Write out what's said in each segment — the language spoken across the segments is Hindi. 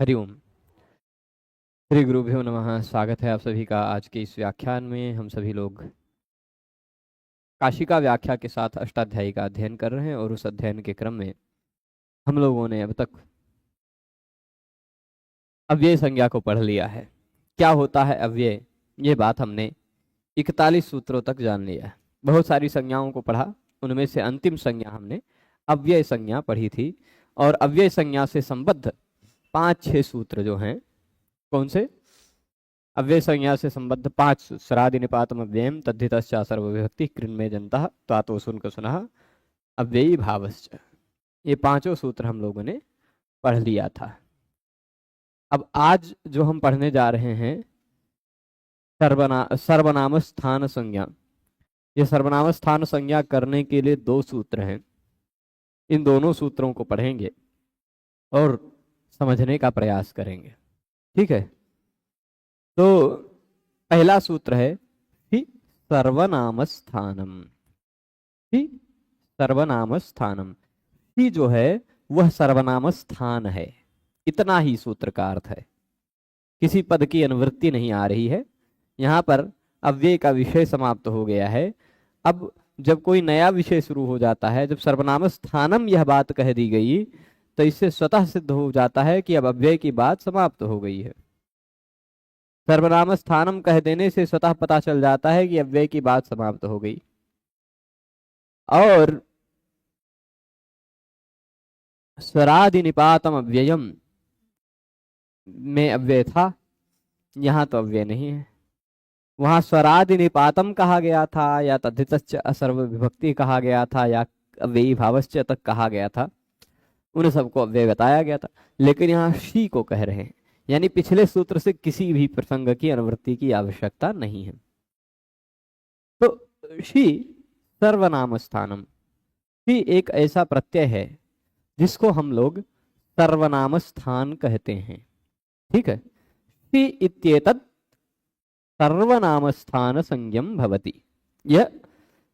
हरिओम। श्री गुरुभ्यो नमः। स्वागत है आप सभी का आज के इस व्याख्यान में। हम सभी लोग काशिका व्याख्या के साथ अष्टाध्यायी का अध्ययन कर रहे हैं और उस अध्ययन के क्रम में हम लोगों ने अब तक अव्यय संज्ञा को पढ़ लिया है। क्या होता है अव्यय, ये बात हमने 41 सूत्रों तक जान लिया है। बहुत सारी संज्ञाओं को पढ़ा, उनमें से अंतिम संज्ञा हमने अव्यय संज्ञा पढ़ी थी। और अव्यय संज्ञा से संबद्ध 5-6 सूत्र जो हैं, कौन से? अव्यय संज्ञा से संबद्ध 5 सूत्र। सरादि निपातम अव्ययम तद्धितश्च सर्वविभक्ति कृन्मय जनता तातो सुनक सुनः अव्ययी भावश्च। ये 5 सूत्र हम लोगों ने पढ़ लिया था। अब आज जो हम पढ़ने जा रहे हैं सर्वनाम स्थान संज्ञा। ये सर्वनाम स्थान संज्ञा करने के लिए 2 सूत्र हैं। इन दोनों सूत्रों को पढ़ेंगे और समझने का प्रयास करेंगे, ठीक है? तो पहला सूत्र है हि सर्वनाम स्थानम। हि सर्वनाम स्थानम। हि जो है वह सर्वनाम स्थान है। इतना ही सूत्र का अर्थ है। किसी पद की अनुवृत्ति नहीं आ रही है। यहाँ पर अव्यय का विषय समाप्त हो गया है। अब जब कोई नया विषय शुरू हो जाता है, जब सर्वनाम स्थानम यह बात कह दी गई, तो इससे स्वतः सिद्ध हो जाता है कि अब अव्यय की बात समाप्त हो गई है। सर्वनाम स्थानम कह देने से स्वतः पता चल जाता है कि अव्यय की बात समाप्त हो गई। और स्वरादि निपातम अव्ययम में अव्यय था, यहां तो अव्यय नहीं है। वहां स्वरादि निपातम कहा गया था, या तद्धितश्च असर्व विभक्ति कहा गया था, या अव्ययी भावश्च तक कहा गया था। उन सबको अव्यय बताया गया था। लेकिन यहाँ शी को कह रहे हैं, यानी पिछले सूत्र से किसी भी प्रसंग की अनुवृत्ति की आवश्यकता नहीं है। तो शी सर्वनाम स्थानम। शी एक ऐसा प्रत्यय है जिसको हम लोग सर्वनाम स्थान कहते हैं, ठीक है? शी इत्येतत् सर्वनाम स्थान संज्ञम भवति। यह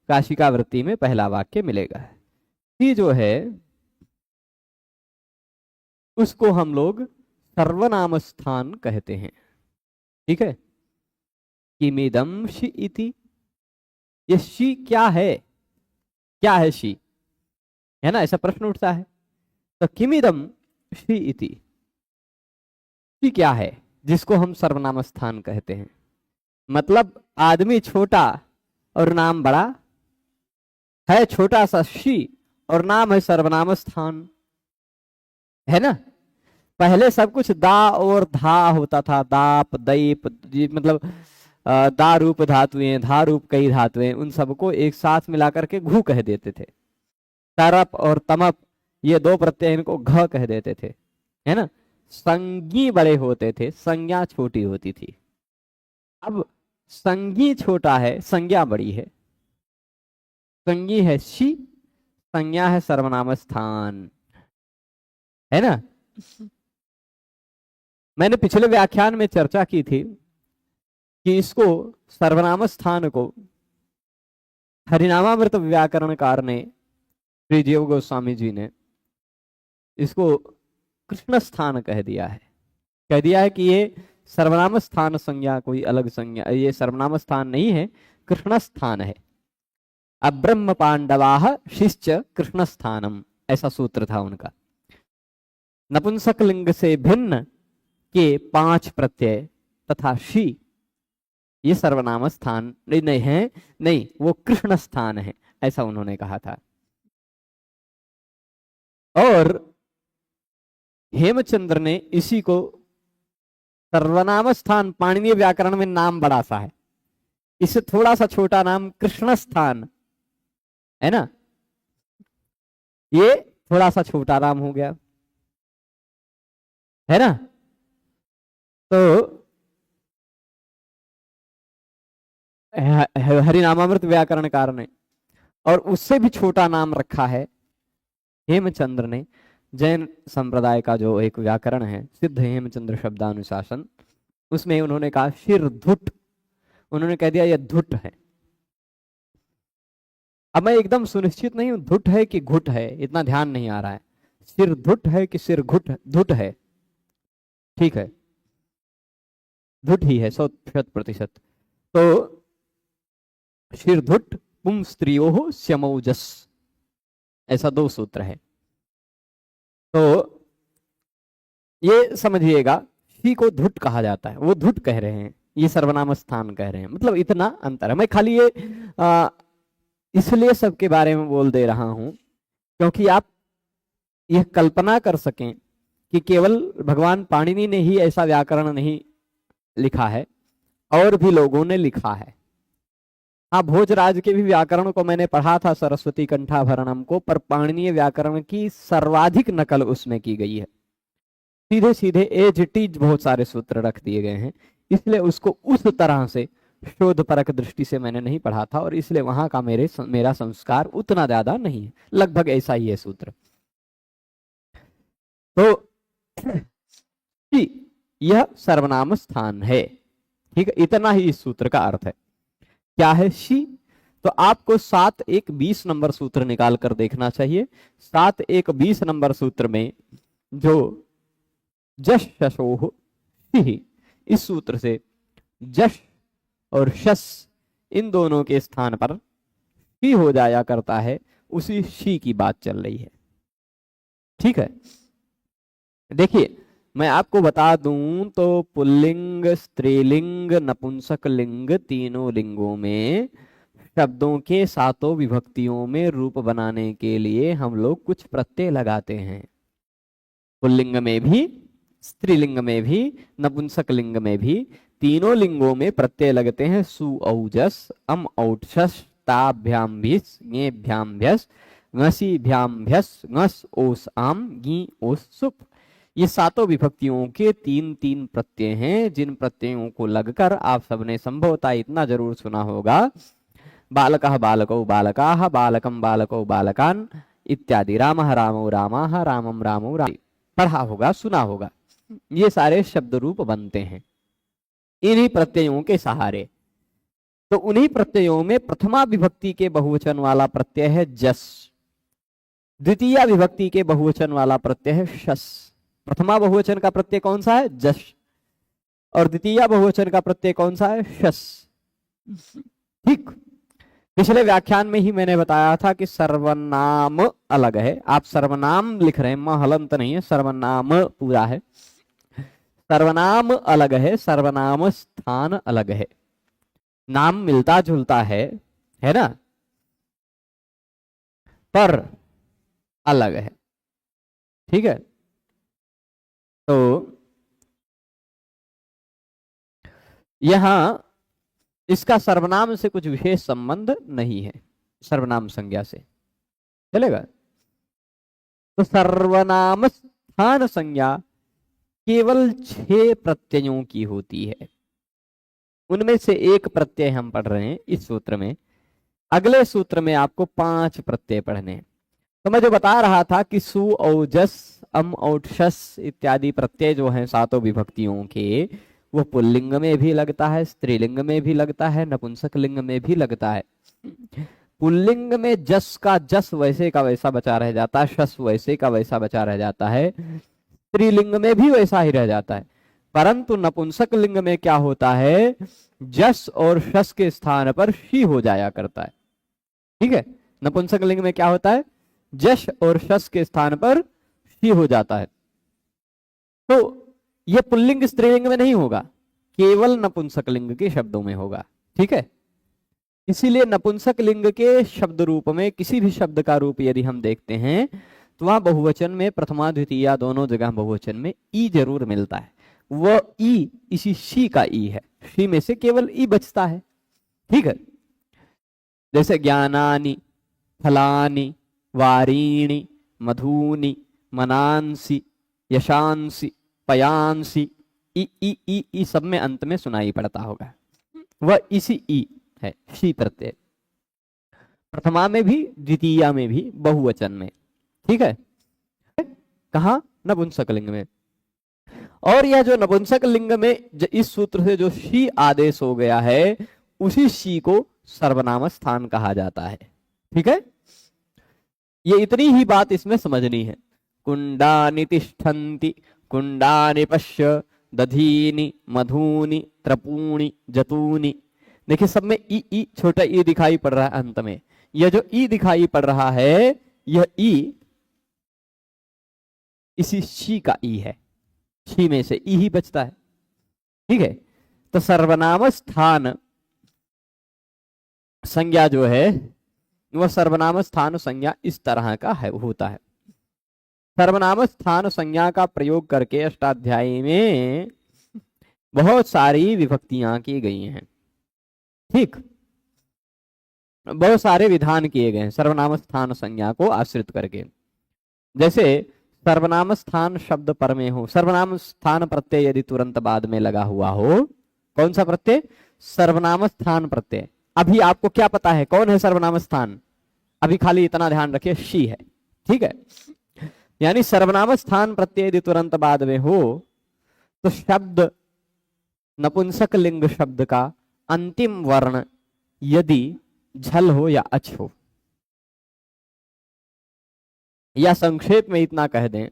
काशिका वृत्ति में पहला वाक्य मिलेगा। शी जो है उसको हम लोग सर्वनाम स्थान कहते हैं, ठीक है? किमिदम शी इति। ये शी क्या है? क्या है शी, है ना? ऐसा प्रश्न उठता है। तो किमिदम शी इति, शी क्या है जिसको हम सर्वनाम स्थान कहते हैं? मतलब आदमी छोटा और नाम बड़ा है। छोटा सा शी और नाम है सर्वनाम स्थान, है ना? पहले सब कुछ दा और धा होता था। दाप दैप, मतलब दा रूप धातुएं, धा रूप कई धातुएं, उन सबको एक साथ मिलाकर के घू कह देते थे। तरप और तमप, ये 2 प्रत्यय, इनको घ कह देते थे, है ना? संज्ञी बड़े होते थे, संज्ञा छोटी होती थी। अब संज्ञी छोटा है, संज्ञा बड़ी है। संज्ञी है शी, संज्ञा है सर्वनाम स्थान, है ना? मैंने पिछले व्याख्यान में चर्चा की थी कि इसको सर्वनाम स्थान को हरिनामामृत व्याकरणकार ने, श्री जीव गोस्वामी जी ने, इसको कृष्ण स्थान कह दिया है। कह दिया है कि ये सर्वनाम स्थान संज्ञा कोई अलग संज्ञा, ये सर्वनाम स्थान नहीं है, कृष्ण स्थान है। अब्रह्म पांडवाह शिश्च कृष्ण स्थानम, ऐसा सूत्र था उनका। नपुंसक लिंग से भिन्न के 5 प्रत्यय तथा शी, ये सर्वनाम स्थान नहीं है, नहीं, वो कृष्ण स्थान है, ऐसा उन्होंने कहा था। और हेमचंद्र ने इसी को सर्वनाम स्थान, पाणिनीय व्याकरण में नाम बड़ा सा है, इससे थोड़ा सा छोटा नाम कृष्ण स्थान, है ना? ये थोड़ा सा छोटा नाम हो गया, है ना? तो हरिनामामृत व्याकरणकार ने, और उससे भी छोटा नाम रखा है हेमचंद्र ने। जैन संप्रदाय का जो एक व्याकरण है, सिद्ध हेमचंद्र शब्दानुशासन, उसमें उन्होंने कहा शिर धुट, उन्होंने कह दिया यह धुट है। अब मैं एकदम सुनिश्चित नहीं हूं धुट है कि घुट है, इतना ध्यान नहीं आ रहा है। सिर धुट है कि सिर घुट धुट है, ठीक है, धुट ही है 100%। तो शिरधुट पुम स्त्रियो हो श्यमौजस, ऐसा 2 सूत्र है। तो ये समझिएगा, शी को धुट कहा जाता है, वो धुट कह रहे हैं, ये सर्वनाम स्थान कह रहे हैं, मतलब इतना अंतर है। मैं खाली ये इसलिए सबके बारे में बोल दे रहा हूं क्योंकि आप यह कल्पना कर सकें कि केवल भगवान पाणिनि ने ही ऐसा व्याकरण नहीं लिखा है, और भी लोगों ने लिखा है। हाँ, भोजराज के भी व्याकरण को मैंने पढ़ा था, सरस्वती कंठाभरणम को, पर पाणिनीय व्याकरण की सर्वाधिक नकल उसमें की गई है। सीधे सीधे एज इट इज बहुत सारे सूत्र रख दिए गए हैं, इसलिए उसको उस तरह से शोध परक दृष्टि से मैंने नहीं पढ़ा था, और इसलिए वहां का मेरा संस्कार उतना ज्यादा नहीं है, लगभग ऐसा ही है सूत्र। तो यह सर्वनाम स्थान है, ठीक है, इतना ही इस सूत्र का अर्थ है। क्या है शी? तो आपको 7 1 20 नंबर सूत्र निकाल कर देखना चाहिए। 7 1 20 नंबर सूत्र में जो जश शशोह शी, इस सूत्र से जश और शस इन दोनों के स्थान पर शी हो जाया करता है, उसी शी की बात चल रही है। ठीक है, देखिए मैं आपको बता दूं तो पुल्लिंग, स्त्रीलिंग, नपुंसक लिंग, तीनों लिंगों में शब्दों के 7 विभक्तियों में रूप बनाने के लिए हम लोग कुछ प्रत्यय लगाते हैं। पुल्लिंग में भी, स्त्रीलिंग में भी, नपुंसक लिंग में भी, तीनों लिंगों में प्रत्यय लगते हैं। सु औजस, अम औठस, ताभ्याम भिस, ङेभ्याम भ्यस, ङसीभ्याम भ्यस, ङस ओस आम, गी ओस सुप। ये 7 विभक्तियों के 3 प्रत्यय हैं, जिन प्रत्ययों को लगकर आप सबने संभवतः इतना जरूर सुना होगा, बालकः बालकौ बालकाः, बालकं बालकौ बालकान् इत्यादि। रामः रामौ रामाः, रामं रामौ राम, पढ़ा होगा, सुना होगा। ये सारे शब्द रूप बनते हैं इन्हीं प्रत्ययों के सहारे। तो उन्हीं प्रत्ययों में प्रथमा विभक्ति के बहुवचन वाला प्रत्यय है जस, द्वितीय विभक्ति के बहुवचन वाला प्रत्यय है शस। प्रथमा बहुवचन का प्रत्यय कौन सा है? जश, और द्वितीय बहुवचन का प्रत्यय कौन सा है? शस। ठीक, पिछले व्याख्यान में ही मैंने बताया था कि सर्वनाम अलग है। आप सर्वनाम लिख रहे हैं, म हलंत नहीं है, सर्वनाम पूरा है। सर्वनाम अलग है, सर्वनाम स्थान अलग है। नाम मिलता जुलता है ना, पर अलग है। ठीक है, तो यहां इसका सर्वनाम से कुछ विशेष संबंध नहीं है, सर्वनाम संज्ञा से चलेगा। तो सर्वनाम स्थान संज्ञा केवल 6 प्रत्ययों की होती है। उनमें से एक प्रत्यय हम पढ़ रहे हैं इस सूत्र में, अगले सूत्र में आपको 5 प्रत्यय पढ़ने हैं। तो मैं जो बता रहा था कि सु औजस, अम औठस इत्यादि प्रत्यय जो हैं 7 विभक्तियों के, वो पुल्लिंग में भी लगता है, स्त्रीलिंग में भी लगता है, नपुंसक लिंग में भी लगता है। पुल्लिंग में जस का जस वैसे का वैसा बचा रह जाता है, शस वैसे का वैसा बचा रह जाता है, स्त्रीलिंग में भी वैसा ही रह जाता है। परंतु नपुंसक लिंग में क्या होता है, जस और शस के स्थान पर शी हो जाया करता है। ठीक है, नपुंसक लिंग में क्या होता है, जश और शस के स्थान पर शी हो जाता है। तो यह पुल्लिंग स्त्रीलिंग में नहीं होगा, केवल नपुंसक लिंग के शब्दों में होगा। ठीक है, इसीलिए नपुंसक लिंग के शब्द रूप में किसी भी शब्द का रूप यदि हम देखते हैं तो वहां बहुवचन में प्रथमा द्वितीया दोनों जगह बहुवचन में ई जरूर मिलता है। वह ई इसी शी का ई है, शी में से केवल ई बचता है। ठीक है, जैसे ज्ञानानि, फलानि, वारीणि, मधुनि, मनांसि, यशांसि, पयांसी, ई ई ई ई सब में अंत में सुनाई पड़ता होगा, वह इसी ई है, शी प्रत्यय, प्रथमा में भी द्वितीया में भी बहुवचन में। ठीक है, कहा? नपुंसक लिंग में। और यह जो नपुंसक लिंग में इस सूत्र से जो शी आदेश हो गया है, उसी शी को सर्वनाम स्थान कहा जाता है। ठीक है, ये इतनी ही बात इसमें समझनी है। कुंडानि तिष्ठन्ति कुंडानि पश्य दधीनि मधूनि त्रपूणि जतूनि। देखिए सब में ई छोटा ई दिखाई पड़ रहा है अंत में। यह जो ई दिखाई पड़ रहा है यह ई इसी शी का ई है, शी में से ई ही बचता है। ठीक है, तो सर्वनाम स्थान संज्ञा जो है वह सर्वनाम स्थान संज्ञा इस तरह का है होता है। सर्वनाम स्थान संज्ञा का प्रयोग करके अष्टाध्यायी में बहुत सारी विभक्तियां की गई हैं। ठीक, बहुत सारे विधान किए गए हैं सर्वनाम स्थान संज्ञा को आश्रित करके। जैसे सर्वनाम स्थान शब्द पर में हो, सर्वनाम स्थान प्रत्यय यदि तुरंत बाद में लगा हुआ हो, कौन सा प्रत्यय? सर्वनाम स्थान प्रत्यय। अभी आपको क्या पता है कौन है सर्वनाम स्थान? अभी खाली इतना ध्यान रखिए, शी है। ठीक है, यानी सर्वनाम स्थान प्रत्यय यदि तुरंत बाद में हो तो शब्द नपुंसक लिंग शब्द का अंतिम वर्ण यदि झल हो या अच हो, या संक्षेप में इतना कह दें,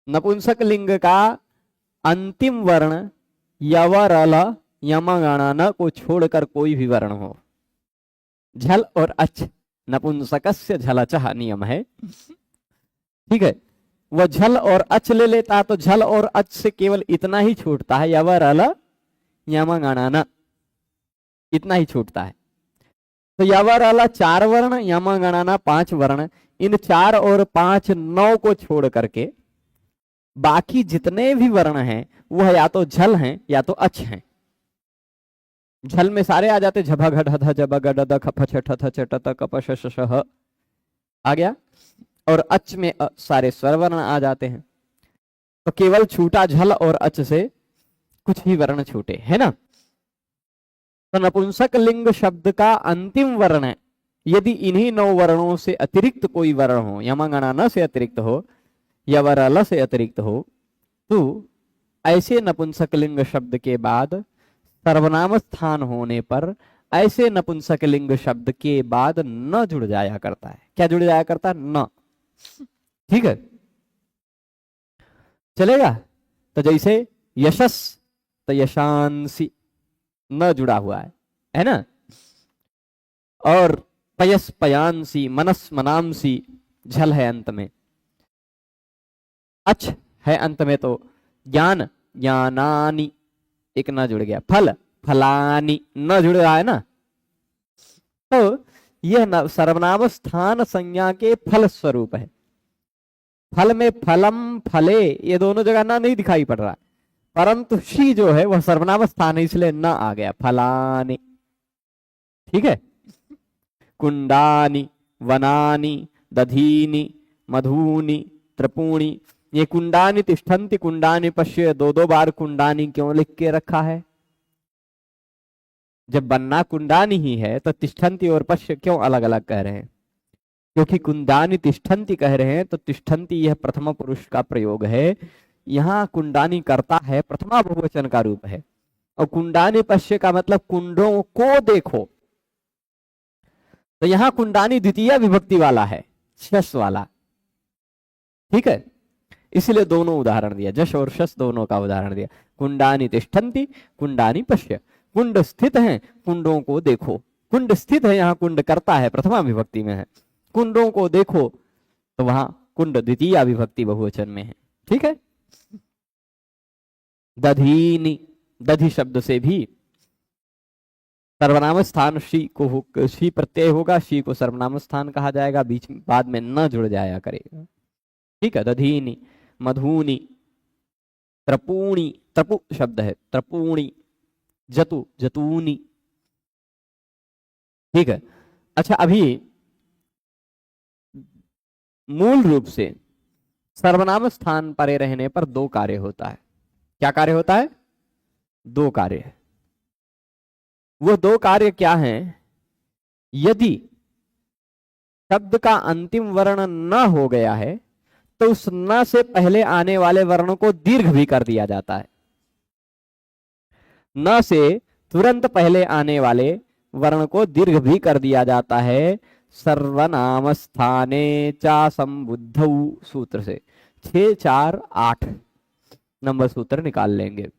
नपुंसक लिंग का अंतिम वर्ण यवरल यमगणन को छोड़कर कोई भी वर्ण हो। झल और अच नपुंसकस्य झलचः नियम है। ठीक है, वह झल और अच ले लेता तो झल और अच से केवल इतना ही छूटता है, यवरल यमगणन, इतना ही छूटता है। तो यवरल 4 वर्ण, यमगणन 5 वर्ण, इन 4 और 5 9 को छोड़ करके बाकी जितने भी वर्ण हैं वह या तो झल हैं या तो अच हैं। झल में सारे आ जाते, झभ घ ढ झब ग ड द ख फ छ ठ थ छ ट त क प श श श ह आ गया, और अच में सारे स्वर वर्ण आ जाते हैं। तो केवल छूटा झल और अच से कुछ ही वर्ण छूटे, है ना। तो नपुंसक लिंग शब्द का अंतिम वर्ण यदि इन्हीं 9 वर्णों से अतिरिक्त कोई वर्ण हो, यमगणन से अतिरिक्त हो, यवरल से अतिरिक्त हो, तो ऐसे नपुंसक लिंग शब्द के बाद सर्वनाम स्थान होने पर ऐसे नपुंसक लिंग शब्द के बाद न जुड़ जाया करता है। क्या जुड़ जाया करता है? न। ठीक है, चलेगा। तो जैसे यशस तो यशांसी न जुड़ा हुआ है ना, और पयस पयांसी, मनस मनांसी, झल है अंत में, अच है अंत में, तो ज्ञान ज्ञानानि एक न जुड़ गया, फल फलानी न जुड़ रहा है ना। तो यह सर्वनाम स्थान संज्ञा के फल स्वरूप है। फल में फलम फले ये दोनों जगह ना नहीं दिखाई पड़ रहा है, परंतु शी जो है वह सर्वनाम स्थान है इसलिए न आ गया, फलानी। ठीक है, कुंडानी वनानी दधीनी मधुनी त्रपूणी, ये कुंडानी तिष्ठन्ति कुंडानी पश्य 2 बार कुंडानी क्यों लिख के रखा है? जब बनना कुंडानी ही है तो तिष्ठन्ति और पश्य क्यों अलग अलग कह रहे हैं? क्योंकि कुंडानी तिष्ठन्ति कह रहे हैं तो तिष्ठन्ति यह प्रथम पुरुष का प्रयोग है, यहाँ कुंडानी करता है प्रथमा बहुवचन का रूप है, और कुंडानी पश्य का मतलब कुंडों को देखो, तो यहाँ कुंडानी द्वितीय विभक्ति वाला है, शस वाला। ठीक है, इसलिए दोनों उदाहरण दिया, जश और शस दोनों का उदाहरण दिया। कुंडानी तिष्ठन्ति कुंडानी पश्य, कुंड स्थित हैं कुंडों को देखो, कुंड स्थित है, यहाँ कुंड करता है प्रथमा विभक्ति में है, कुंडों को देखो तो वहां कुंड द्वितीय विभक्ति बहुवचन में है। ठीक है, दधीनी, दधि शब्द से भी सर्वनाम स्थान शी को शी प्रत्यय होगा, शी को सर्वनाम स्थान कहा जाएगा, बीच बाद में न जुड़ जाया करेगा। ठीक है, दधीनी मधुनी त्रपूणी, त्रपु शब्द है, त्रपूणी, जतु जतूनी। ठीक है, अच्छा अभी मूल रूप से सर्वनाम स्थान परे रहने पर 2 कार्य होता है। क्या कार्य होता है? 2 कार्य है। वो 2 कार्य क्या हैं? यदि शब्द का अंतिम वर्ण न हो गया है तो उस न से पहले आने वाले वर्ण को दीर्घ भी कर दिया जाता है। न से तुरंत पहले आने वाले वर्ण को दीर्घ भी कर दिया जाता है। सर्वनाम स्थाने चा संबुद्धौ सूत्र से 6 4 8 नंबर सूत्र निकाल लेंगे।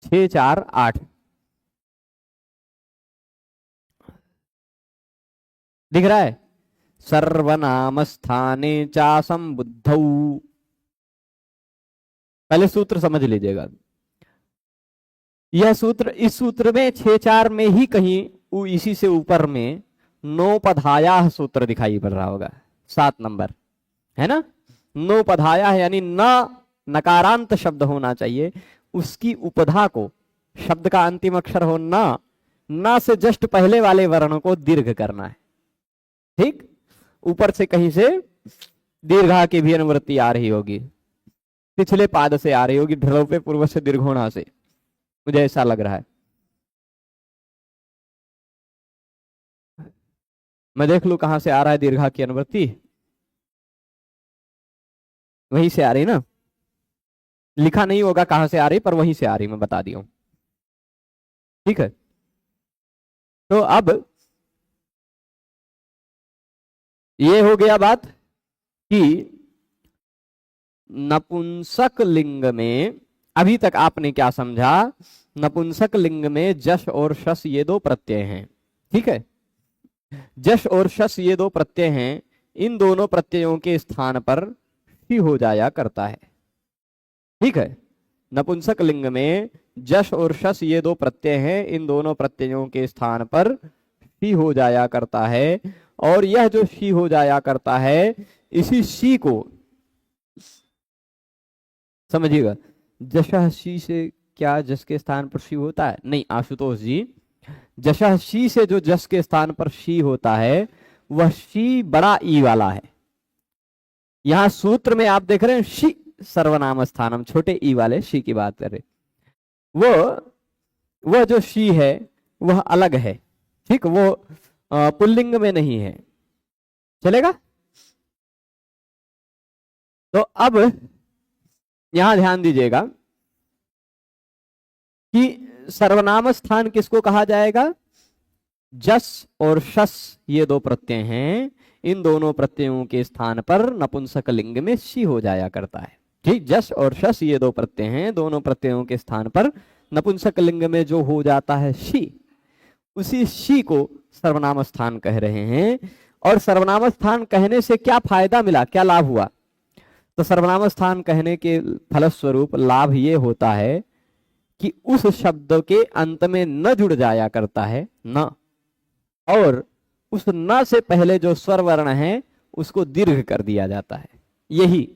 6 4 8 दिख रहा है। सर्वनाम स्थाने चा संबुद्धौ, पहले सूत्र समझ लीजिएगा। यह सूत्र, इस सूत्र में 6 4 में ही कहीं इसी से ऊपर में नोपधाया सूत्र दिखाई पड़ रहा होगा, 7 नंबर है ना। नोपधाया है यानी न नकारांत शब्द होना चाहिए, उसकी उपधा को, शब्द का अंतिम अक्षर हो न से जस्ट पहले वाले वर्ण को दीर्घ करना है। ठीक, ऊपर से कहीं से दीर्घा की भी अनुवृत्ति आ रही होगी, पिछले पाद से आ रही होगी, ढ्रव पे पूर्व से दीर्घोणा से, मुझे ऐसा लग रहा है। मैं देख लू कहां से आ रहा है दीर्घा की अनुवृत्ति, वहीं से आ रही ना, लिखा नहीं होगा कहां से आ रही, पर वहीं से आ रही, मैं बता दिया हूं। ठीक है, तो अब ये हो गया बात कि नपुंसक लिंग में, अभी तक आपने क्या समझा, नपुंसक लिंग में जश और शस ये दो प्रत्यय हैं। ठीक है, जश और शस ये दो प्रत्यय हैं, इन दोनों प्रत्ययों के स्थान पर शी हो जाया करता है। ठीक है, नपुंसक लिंग में जश और शस ये दो प्रत्यय हैं, इन दोनों प्रत्ययों के स्थान पर शी हो जाया करता है। और यह जो शी हो जाया करता है, इसी शी को समझिएगा। जशः शी से क्या जस के स्थान पर शी होता है? नहीं आशुतोष जी, जशः शी से जो जस के स्थान पर शी होता है वह शी बड़ा ई वाला है। यहां सूत्र में आप देख रहे हैं शी सर्वनाम स्थानम, छोटे ई वाले शी की बात कर रहे, वो जो शी है वह अलग है। ठीक, वो पुल्लिंग में नहीं है, चलेगा। तो अब यहां ध्यान दीजिएगा कि सर्वनाम स्थान किसको कहा जाएगा? जस और शस ये दो प्रत्यय हैं, इन दोनों प्रत्ययों के स्थान पर नपुंसक लिंग में शी हो जाया करता है। ठीक, जस और शस ये दो प्रत्यय हैं, दोनों प्रत्ययों के स्थान पर नपुंसक लिंग में जो हो जाता है शी, उसी शी को सर्वनाम स्थान कह रहे हैं। और सर्वनाम स्थान कहने से क्या फायदा मिला, क्या लाभ हुआ? तो सर्वनाम स्थान कहने के फलस्वरूप लाभ ये होता है कि उस शब्द के अंत में न जुड़ जाया करता है न, और उस न से पहले जो स्वर वर्ण है उसको दीर्घ कर दिया जाता है। यही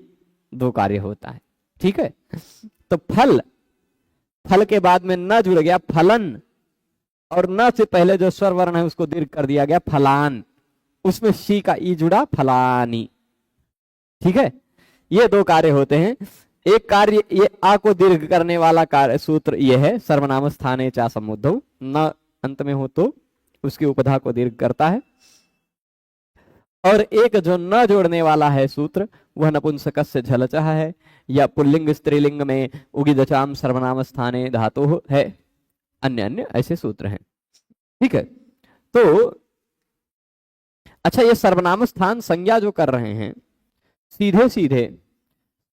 दो कार्य होता है। ठीक है, तो फल के बाद में न जुड़ गया फलन, और न से पहले जो स्वर वर्ण है उसको दीर्घ कर दिया गया फलान, उसमें शी का ई जुड़ा फलानी। ठीक है, ये दो कार्य होते हैं। एक कार्य ये आ को दीर्घ करने वाला कार्य सूत्र ये है, सर्वनाम स्थाने चा समुद्धौ, न अंत में हो तो उसकी उपधा को दीर्घ करता है। और एक जो न जोड़ने वाला है सूत्र, वह नपुंसकस्य से झलचः है, या पुल्लिंग स्त्रीलिंग में उगिदचाम सर्वनाम स्थाने धातु है। अन्य अन्य ऐसे सूत्र हैं। ठीक है, तो अच्छा, ये सर्वनाम स्थान संज्ञा जो कर रहे हैं, सीधे सीधे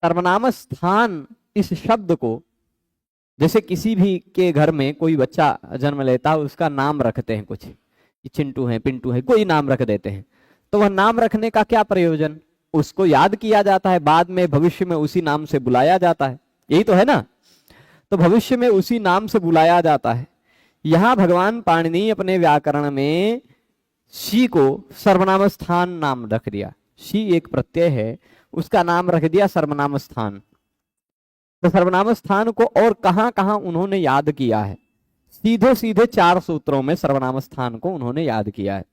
सर्वनाम स्थान इस शब्द को, जैसे किसी भी के घर में कोई बच्चा जन्म लेता है, उसका नाम रखते हैं, कुछ चिंटू है, पिंटू है, कोई नाम रख देते हैं, तो वह नाम रखने का क्या प्रयोजन? उसको याद किया जाता है, बाद में भविष्य में उसी नाम से बुलाया जाता है, यही तो है ना। तो भविष्य में उसी नाम से बुलाया जाता है। यहां भगवान पाणिनि अपने व्याकरण में शी को सर्वनाम स्थान नाम रख दिया। शी एक प्रत्यय है, उसका नाम रख दिया सर्वनाम स्थान। तो सर्वनाम स्थान को और कहां कहां उन्होंने याद किया है? सीधे सीधे 4 सूत्रों में सर्वनाम स्थान को उन्होंने याद किया है।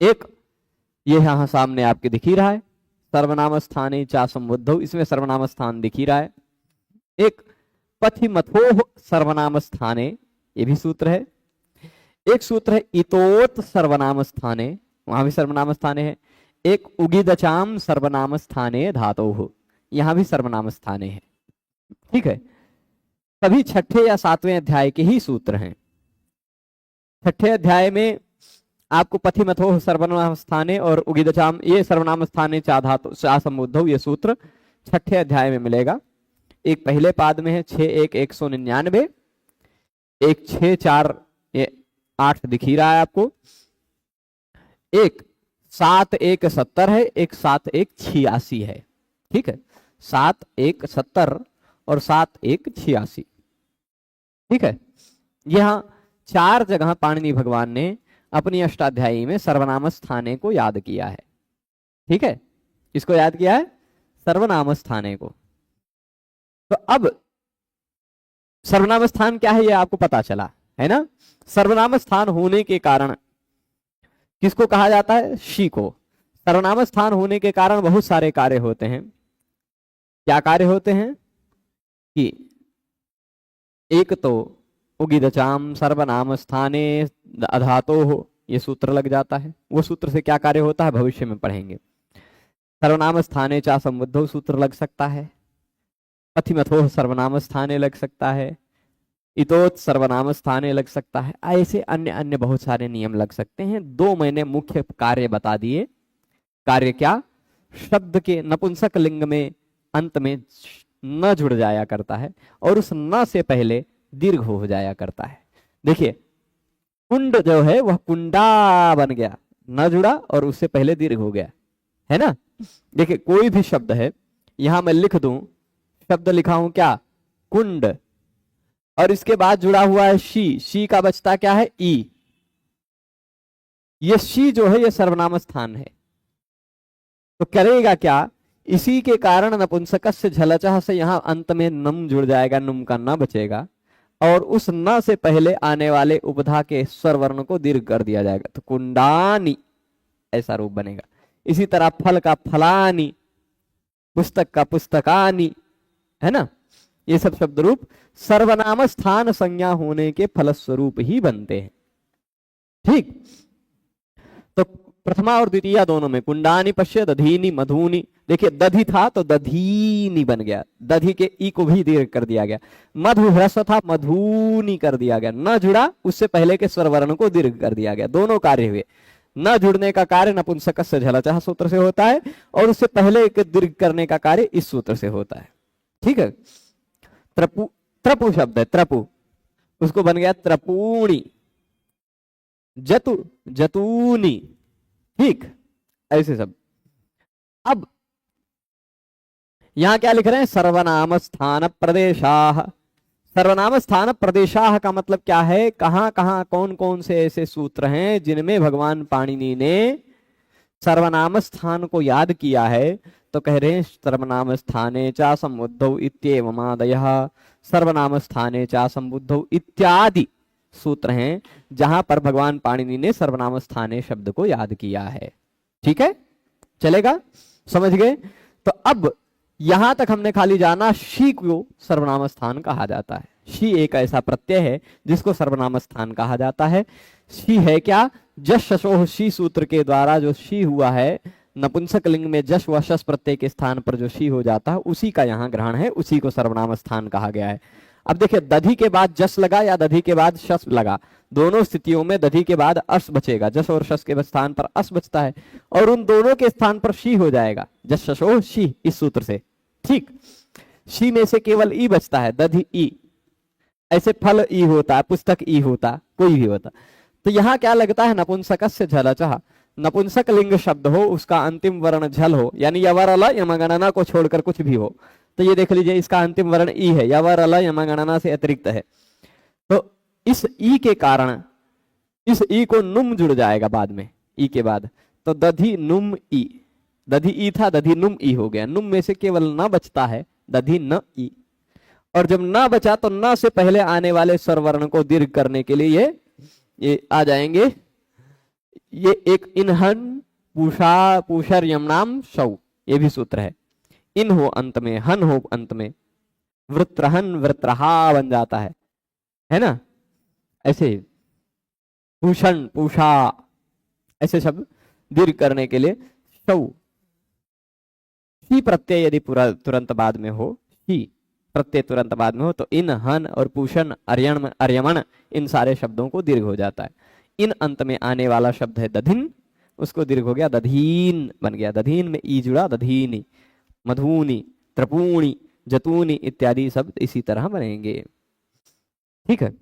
एक ये यहां सामने आपके दिख ही रहा है, सर्वनाम स्थाने चा संबुद्धौ, इसमें सर्वनाम स्थान दिख ही रहा है। एक पथिमथोः सर्वनाम स्थाने, ये भी सूत्र है। एक सूत्र है इतोत सर्वनाम स्थाने, वहां भी सर्वनाम स्थाने है। एक उगिदचाम सर्वनाम स्थाने धातोः, यहां भी सर्वनाम स्थाने है। ठीक है, सभी 6ठे या 7वें अध्याय के ही सूत्र हैं। 6ठे अध्याय में आपको पथिमथोः सर्वनाम स्थाने और उगिदचाम ये सर्वनाम स्थाने चा धातु चा संबुद्धौ, ये सूत्र 6ठे अध्याय में मिलेगा। एक पहले पाद में है 6 1 199, एक 6 4 8 दिख ही रहा है आपको, एक 7 1 70 है, एक 7 1 86 है। ठीक है, 7 1 70 और 7 1 86। ठीक है, यहां 4 जगह पाणिनि भगवान ने अपनी अष्टाध्यायी में सर्वनाम स्थाने को याद किया है। ठीक है, किसको याद किया है? सर्वनाम स्थाने को। तो अब सर्वनाम स्थान क्या है ये आपको पता चला है ना। सर्वनाम स्थान होने के कारण किसको कहा जाता है? शी को। सर्वनाम स्थान होने के कारण बहुत सारे कार्य होते हैं। क्या कार्य होते हैं? कि एक तो उगिदचाम सर्वनाम स्थाने अधातो हो, ये सूत्र लग जाता है। वो सूत्र से क्या कार्य होता है भविष्य में पढ़ेंगे। सर्वनाम स्थाने चा संबुद्धो सूत्र लग सकता है, अथिमथो सर्वनाम स्थाने लग सकता है, इतोत सर्वनाम स्थाने लग सकता है। ऐसे अन्य अन्य बहुत सारे नियम लग सकते हैं। 2 मैंने मुख्य कार्य बता दिए। कार्य क्या? शब्द के नपुंसक लिंग में अंत में न जुड़ जाया करता है और उस न से पहले दीर्घ हो जाया करता है। देखिए, कुंड जो है वह कुंडा बन गया, न जुड़ा और उससे पहले दीर्घ हो गया, है ना। देखिए, कोई भी शब्द है, यहां मैं लिख दूं, शब्द लिखा हूं क्या? कुंड, और इसके बाद जुड़ा हुआ है शी। शी का बचता क्या है? ई। ये शी जो है ये सर्वनाम स्थान है। तो करेगा क्या? इसी के कारण नपुंसकस्य झलचः से यहां अंत में नम जुड़ जाएगा, नुम का न बचेगा और उस न से पहले आने वाले उपधा के स्वर वर्ण को दीर्घ कर दिया जाएगा। तो कुंडानी ऐसा रूप बनेगा। इसी तरह फल का फलानी, पुस्तक का पुस्तकानी, है ना। ये सब शब्द रूप सर्वनाम स्थान संज्ञा होने के फलस्वरूप ही बनते हैं। ठीक, तो प्रथमा और द्वितीय दोनों में कुंडानी पश्य दधीनी मधुनी। देखिए, दधि था तो दधीनी बन गया, दधि के ई को भी दीर्घ कर दिया गया। मधु ह्रस्व था, मधुनी कर दिया गया। न जुड़ा, उससे पहले के स्वर वर्ण को दीर्घ कर दिया गया। दोनों कार्य हुए। न जुड़ने का कार्य नपुंसकस्य झलचः सूत्र से होता है और उससे पहले एक दीर्घ करने का कार्य इस सूत्र से होता है। ठीक है, त्रपु, त्रपु शब्द है, त्रपु, उसको बन गया त्रपूणी। जतु, जतूनी। ठीक, ऐसे सब। अब यहां क्या लिख रहे हैं? सर्वनाम स्थान प्रदेशाः। सर्वनाम स्थान प्रदेशाः का मतलब क्या है? कहां कहां कौन कौन से ऐसे सूत्र हैं जिनमें भगवान पाणिनि ने सर्वनाम स्थान को याद किया है। तो कह रहे हैं सर्वनाम स्थाने चा संबुद्धौ इत्येवमादयः। सर्वनाम स्थाने चा संबुद्धौ इत्यादि सूत्र हैं जहां पर भगवान पाणिनि ने सर्वनाम स्थाने शब्द को याद किया है। ठीक है, चलेगा, समझ गए। तो अब यहां तक हमने खाली जाना शी को सर्वनाम स्थान कहा जाता है। शी एक ऐसा प्रत्यय है जिसको सर्वनाम स्थान कहा जाता है। शी है क्या? जश शशोह शी सूत्र के द्वारा जो शी हुआ है, नपुंसक लिंग में जश व शस प्रत्यय के स्थान पर जो शी हो जाता है, उसी का यहाँ ग्रहण है, उसी को सर्वनाम स्थान कहा गया है। अब देखिए, दधि के बाद जस लगा या दधि के बाद शस लगा, दोनों स्थितियों में दधि के बाद अस बचेगा। जस और शस के स्थान पर अस बचता है और उन दोनों के स्थान पर शी हो जाएगा, जस शशो शी, इस सूत्र से। ठीक, शी में से केवल ई बचता है, दधि ई। ऐसे फल ई होता, पुस्तक ई होता, कोई भी होता। तो यहां क्या लगता है? नपुंसकस्य झलचः। नपुंसक लिंग शब्द हो, उसका अंतिम वर्ण झल हो, यानी यवरल यमगणना को छोड़कर कुछ भी हो। तो ये देख लीजिए, इसका अंतिम वर्ण ई है, यवरल यमगणना से अतिरिक्त है। तो इस ई के कारण इस ई को नुम जुड़ जाएगा बाद में, ई के बाद। तो दधि नुम ई, दधि ई था, दधि नुम ई हो गया। नुम में से केवल न बचता है, दधि न ई। और जब न बचा तो न से पहले आने वाले स्वर वर्ण को दीर्घ करने के लिए ये आ जाएंगे। ये एक इनहन पूषा पूषर यमनाम शौ, ये भी सूत्र है। इन हो अंत में, हन हो अंत में, वृत्रहन वृत्रहा बन जाता है ना। ऐसे पूषण पूषा, ऐसे शब्द दीर्घ करने के लिए शौ। शी प्रत्यय यदि पूरा तुरंत बाद में हो, शी प्रत्यय तुरंत बाद में हो, तो इन हन और पूषण अर्यण अर्यमण, इन सारे शब्दों को दीर्घ हो जाता है। इन अंत में आने वाला शब्द है दधिन, उसको दीर्घ हो गया, दधीन बन गया। दधीन में ई जुड़ा, दधीनी। मधुनी, त्रपूणी, जतूनी इत्यादि शब्द इसी तरह बनेंगे। ठीक है।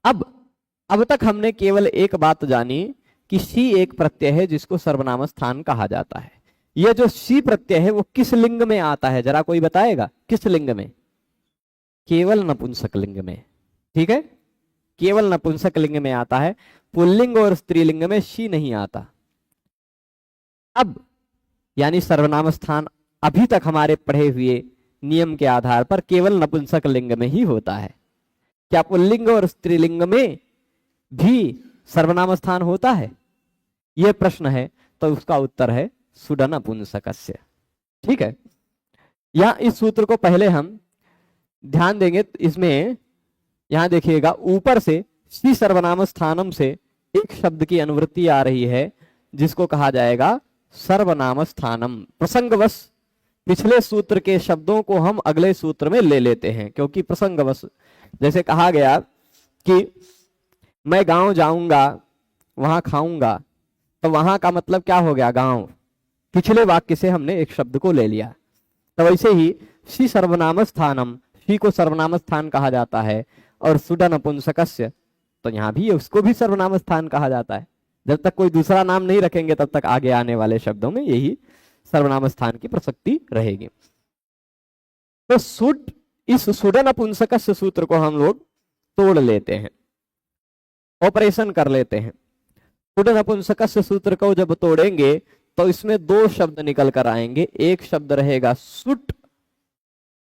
अब तक हमने केवल एक बात जानी कि सी एक प्रत्यय है जिसको सर्वनाम स्थान कहा जाता है। यह जो सी प्रत्यय है वो किस लिंग में आता है, जरा कोई बताएगा किस लिंग में? केवल नपुंसक लिंग में। ठीक है, केवल नपुंसक लिंग में आता है, पुल्लिंग और स्त्रीलिंग में सी नहीं आता। अब यानी सर्वनाम स्थान अभी तक हमारे पढ़े हुए नियम के आधार पर केवल नपुंसक लिंग में ही होता है। क्या पुल्लिंग और स्त्रीलिंग में भी सर्वनाम स्थान होता है? यह प्रश्न है, तो उसका उत्तर है सुड नपुंसकस्य। ठीक है, या इस सूत्र को पहले हम ध्यान देंगे, इसमें यहां देखिएगा ऊपर से सी सर्वनाम स्थानम से एक शब्द की अनुवृत्ति आ रही है जिसको कहा जाएगा सर्वनाम स्थानम। प्रसंगवश पिछले सूत्र के शब्दों को हम अगले सूत्र में ले लेते हैं, क्योंकि प्रसंगवश जैसे कहा गया कि मैं गांव जाऊंगा वहां खाऊंगा, तो वहां का मतलब क्या हो गया? गांव। पिछले वाक्य से हमने एक शब्द को ले लिया। तो वैसे ही सी सर्वनाम स्थानम, सी को सर्वनाम स्थान कहा जाता है, और सुड नपुंसकस्य, तो यहां भी उसको भी सर्वनाम स्थान कहा जाता है। जब तक कोई दूसरा नाम नहीं रखेंगे तब तक आगे आने वाले शब्दों में यही सर्वनाम स्थान की प्रसक्ति रहेगी। तो सुड, इस सुड नपुंसकस्य सूत्र को हम लोग तोड़ लेते हैं, ऑपरेशन कर लेते हैं। सुड नपुंसकस्य सूत्र को जब तोड़ेंगे तो इसमें दो शब्द निकल कर आएंगे। एक शब्द रहेगा सुट,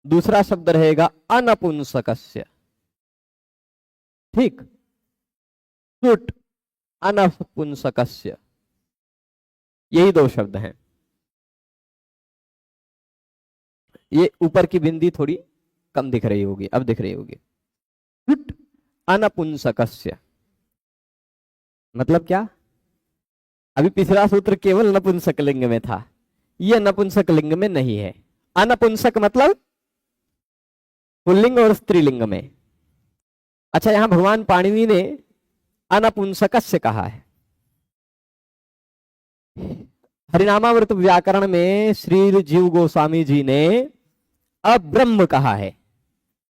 दूसरा शब्द रहेगा अनपुंसकस्य। ठीक, सुट अनपुंसकस्य, यही दो शब्द हैं। ये ऊपर की बिंदी थोड़ी कम दिख रही होगी, अब दिख रही होगी। सुट अनपुंसकस्य मतलब क्या? अभी पिछला सूत्र केवल नपुंसक लिंग में था, यह नपुंसक लिंग में नहीं है। अनपुंसक मतलब पुल्लिंग और स्त्रीलिंग में। अच्छा, यहां भगवान पाणिनि ने अनपुंसकस्य कहा है। हरिनामामृत व्याकरण में श्री जीव गोस्वामी जी ने अब्रह्म कहा है।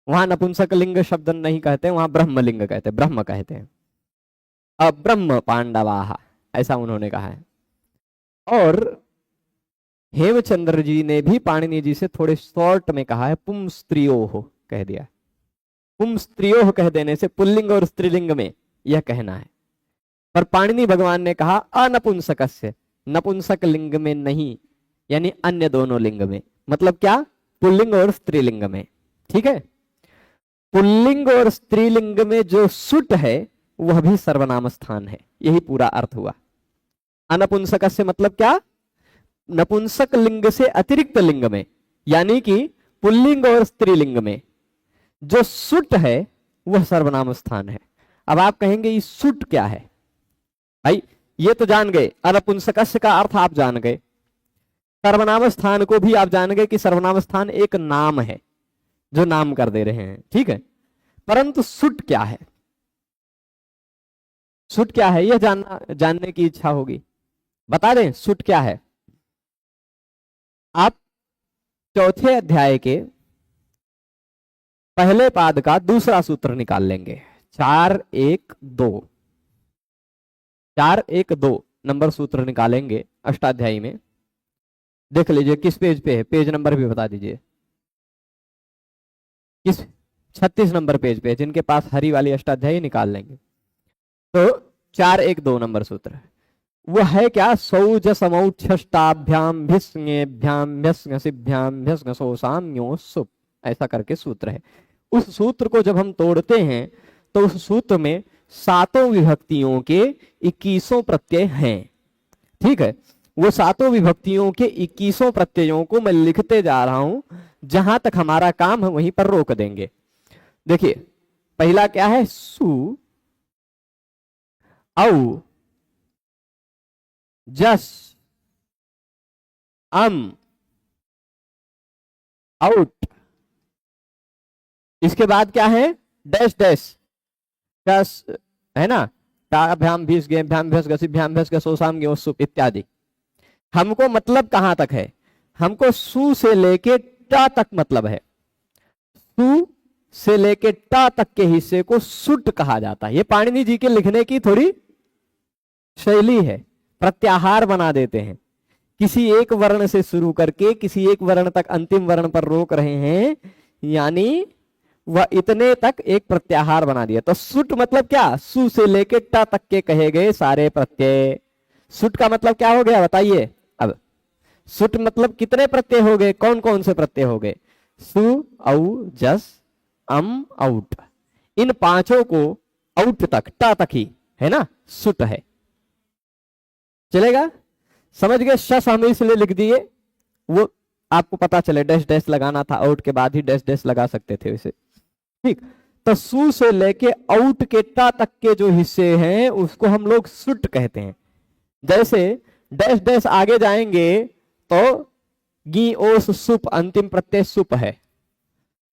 वहां नपुंसक लिंग शब्द नहीं कहते, वहां ब्रह्मलिंग कहते, ब्रह्म कहते हैं। अब्रह्म पांडवाः, ऐसा उन्होंने कहा है। और हेमचंद्र जी ने भी पाणिनि जी से थोड़े शॉर्ट में कहा है, पुम स्त्रियोः कह दिया। पुम स्त्रियोः कह देने से पुल्लिंग और स्त्रीलिंग में यह कहना है, पर पाणिनि भगवान ने कहा अनपुंसकस्य, नपुंसक लिंग में नहीं, यानी अन्य दोनों लिंग में। मतलब क्या? पुल्लिंग और स्त्रीलिंग में। ठीक है, पुल्लिंग और स्त्रीलिंग में जो सुट है वह भी सर्वनाम स्थान है, यही पूरा अर्थ हुआ। अनपुंसकस्य मतलब क्या? नपुंसक लिंग से अतिरिक्त लिंग में, यानी कि पुल्लिंग और स्त्रीलिंग में जो सुट है वह सर्वनाम स्थान है। अब आप कहेंगे ये सुट क्या है? भाई ये तो जान गए, अनपुंसकस्य का अर्थ आप जान गए, सर्वनाम स्थान को भी आप जान गए कि सर्वनाम स्थान एक नाम है जो नाम कर दे रहे हैं। ठीक है, परंतु सुट क्या है? सुट क्या है यह जानने की इच्छा होगी, बता दें सुट क्या है। आप चौथे अध्याय के पहले पाद का दूसरा सूत्र निकाल लेंगे, 4-1-2, 4-1-2 नंबर सूत्र निकालेंगे अष्टाध्यायी में। देख लीजिए किस पेज पे है, पेज नंबर भी बता दीजिए किस, 36 नंबर पेज पे। जिनके पास हरी वाली अष्टाध्यायी निकाल लेंगे। तो 4-1-2 नंबर सूत्र है, वह है क्या? सौज समौच्छष्टाभ्याम भिस्ङेभ्याम भ्यस्ङसिभ्याम भ्यस्ङसोसाम्यो सुप, ऐसा करके सूत्र है। उस सूत्र को जब हम तोड़ते हैं तो उस सूत्र में सातों विभक्तियों के 21 प्रत्यय हैं। ठीक है, वो सातों विभक्तियों के 21 प्रत्ययों को मैं लिखते जा रहा हूं, जहां तक हमारा काम है वहीं पर रोक देंगे। देखिए पहला क्या है? सु, औ, जस, आउट। इसके बाद क्या है? डैश डैश डस, है ना, टाभ्याम भीष्भ्याम भ्यस्गसिभ्याम भ्यस्गसोसाम्यो सुप इत्यादि। हमको मतलब कहां तक है? हमको सु से लेके टा तक मतलब है। सु से लेके टा तक के हिस्से को सुट कहा जाता है। ये पाणिनि जी के लिखने की थोड़ी शैली है, प्रत्याहार बना देते हैं। किसी एक वर्ण से शुरू करके किसी एक वर्ण तक अंतिम वर्ण पर रोक रहे हैं, यानी वह इतने तक एक प्रत्याहार बना दिया। तो सुट मतलब क्या? सु से लेके टा तक के कहे गए सारे प्रत्यय। सुट का मतलब क्या हो गया बताइए। अब सुट मतलब कितने प्रत्यय हो गए? कौन कौन से प्रत्यय हो गए? सु, औ, जस, अम, औट। इन पांचों को औट तक, टा तक ही है ना, सुट है। चलेगा? समझ गए? शस हम इसलिए लिख दिए, वो आपको पता चले डैश डैश लगाना था, आउट के बाद ही डैश डैश लगा सकते थे उसे। ठीक, तो सु से लेके आउट के टा तक के जो हिस्से हैं उसको हम लोग सुट कहते हैं। जैसे डैश डैश आगे जाएंगे तो गी ओस सुप, अंतिम प्रत्यय सुप है।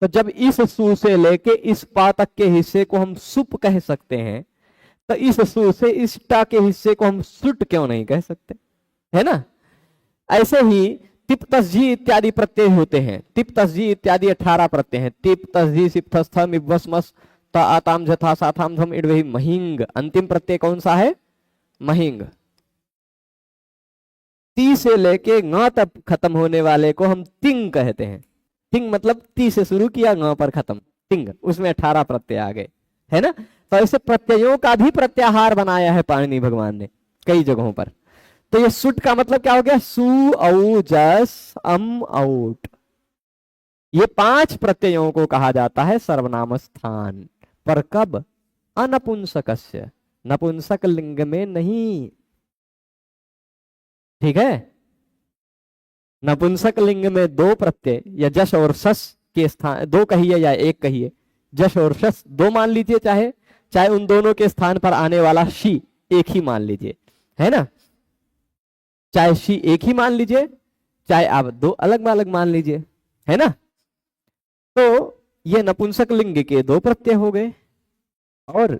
तो जब इस सु से लेके इस पा तक के हिस्से को हम सुप कह सकते हैं, तो इस सु से इस टा के हिस्से को हम सुट क्यों नहीं कह सकते? है ना? ऐसे ही तिप तस्जी इत्यादि प्रत्यय होते हैं। तिप तस्जी इत्यादि 18 प्रत्यय हैं। तिप तस्जी सिप थस्थम इब्वस्मस ता आताम जथा साथाम धम इडवहि महिंग। अंतिम प्रत्यय कौन सा है? महिंग। ती से लेके ङ तक खत्म होने वाले को हम तिंग कहते हैं। तिंग मतलब ती से शुरू किया ङ पर खत्म, तिंग। उसमें 18 प्रत्यय आ गए, है ना? तो ऐसे प्रत्ययों का भी प्रत्याहार बनाया है पाणिनि भगवान ने कई जगहों पर। तो ये सुट का मतलब क्या हो गया? सु, औ, जस, अम, औट। ये 5 प्रत्ययों को कहा जाता है सर्वनाम स्थान। पर कब? अनपुंसकस्य, नपुंसक लिंग में नहीं। ठीक है? नपुंसक लिंग में 2 प्रत्यय या जश और सस के स्थान, 2 कहिए या 1 कहिए, जश और सस 2 मान लीजिए, चाहे उन दोनों के स्थान पर आने वाला शी 1 ही मान लीजिए, है ना? चाहे शी 1 ही मान लीजिए, चाहे आप 2 अलग अलग मान लीजिए, है ना? तो ये नपुंसक लिंग के 2 प्रत्यय हो गए, और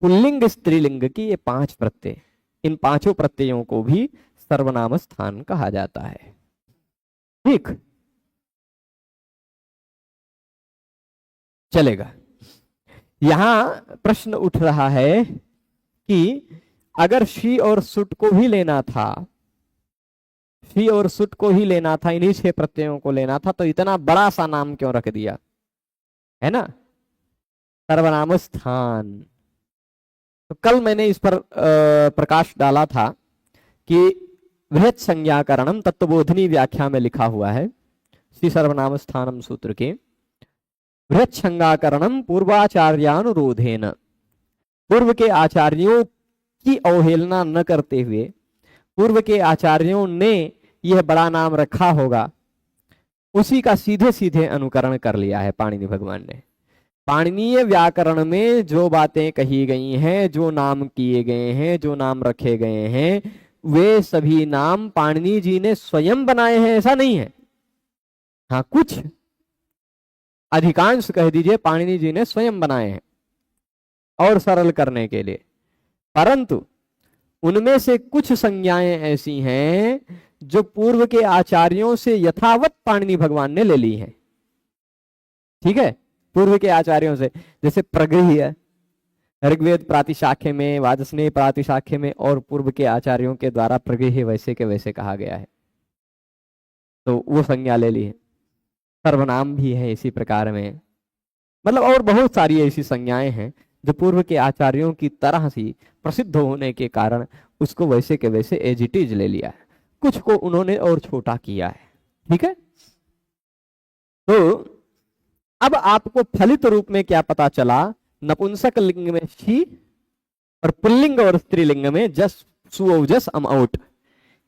पुल्लिंग स्त्रीलिंग की ये 5 प्रत्यय। इन 5 प्रत्ययों को भी सर्वनाम स्थान कहा जाता है। ठीक, चलेगा। यहां प्रश्न उठ रहा है कि अगर शी और सुट को भी लेना था, शी और सुट को ही लेना था, इन्हीं 6 प्रत्ययों को लेना था, तो इतना बड़ा सा नाम क्यों रख दिया, है ना, सर्वनाम स्थान। तो कल मैंने इस पर प्रकाश डाला था कि बृहत संज्ञाकरणम तत्वबोधिनी व्याख्या में लिखा हुआ है श्री सर्वनाम स्थानम सूत्र के, बृहत संज्ञाकरणम पूर्वाचार्यानुरोधेन, पूर्व के आचार्यों की अवहेलना न करते हुए, पूर्व के आचार्यों ने यह बड़ा नाम रखा होगा, उसी का सीधे सीधे अनुकरण कर लिया है पाणिनि भगवान ने। पाणिनीय व्याकरण में जो बातें कही गई हैं, जो नाम किए गए हैं, जो नाम रखे गए हैं, वे सभी नाम पाणिनि जी ने स्वयं बनाए हैं, ऐसा नहीं है। हाँ, कुछ, अधिकांश कह दीजिए, पाणिनि जी ने स्वयं बनाए हैं और सरल करने के लिए, परंतु उनमें से कुछ संज्ञाएं ऐसी हैं जो पूर्व के आचार्यों से यथावत पाणिनि भगवान ने ले ली हैं। ठीक है, पूर्व के आचार्यों से, जैसे प्रगृह्य ऋग्वेद प्रातिशाख्य में, वाजस्नेय प्रातिशाख्य में, और पूर्व के आचार्यों के द्वारा प्रगृह्य वैसे के वैसे कहा गया है, तो वो संज्ञा ले ली है। सर्वनाम भी है इसी प्रकार में, मतलब और बहुत सारी ऐसी संज्ञाएं हैं जो पूर्व के आचार्यों की तरह सी प्रसिद्ध होने के कारण उसको वैसे के वैसे एज इट इज ले लिया है, कुछ को उन्होंने और छोटा किया है। ठीक है, तो अब आपको फलित रूप में क्या पता चला? नपुंसक लिंग में शी, और पुल्लिंग और स्त्रीलिंग में जस, सु, जस, अम, औट,